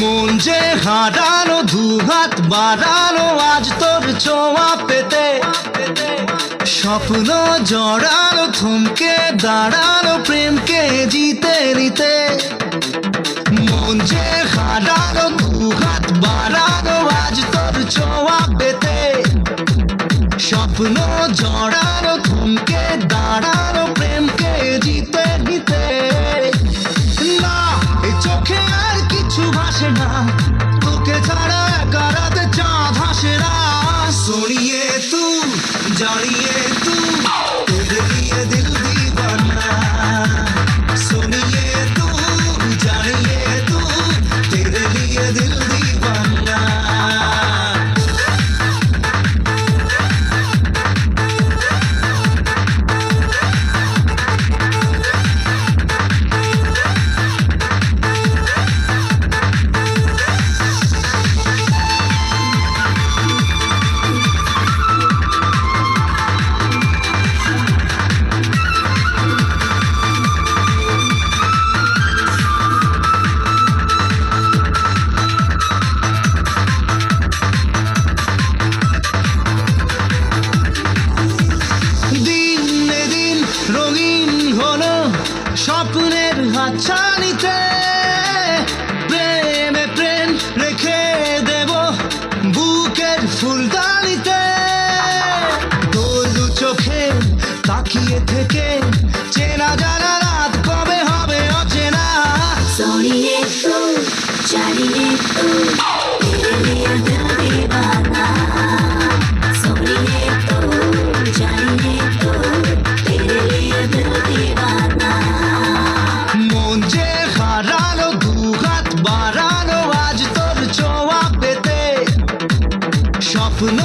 মন যে হারানো, দুহাত বাড়ানো আজ তোর ছোঁয়া পেতে। স্বপ্ন জড়ানো, থমকে দাঁড়ানো প্রেমকে জিতে নিতে। মন যে হারানো, দুহাত বাড়ানো আজ তোর ছোঁয়া পেতে। স্বপ্ন জড়ানো, থমকে দাঁড়ানো প্রেমকে জিতে নিতে। না, এই চোখে আর কিছু ভাসে না, তোকে ছাড়া একা রাতে চাঁদ হাসে না। सोनिए तू, जानिए तू, तेरे लिए दिल दीवाना। सोनिए तू, जानिए तू, तेरे लिए दिल दीवाना। রঙিন হলো স্বপ্নের হাতছানিতে। প্রেমে প্রেম রেখে দেব বুকের ফুলদানিতে। তোর দু চোখে তাকিয়ে থেকে চেনা জানা রাত কবে হবে অচেনা। सोनिए तू, जानिए तू, तेरे लिए दिल दीवाना। सोनिए तू, जानिए तू, तेरे लिए दिल दीवाना। মন যে হারানো, দুহাত বাড়ানো আজ তোর ছোঁয়া পেতে। স্বপ্ন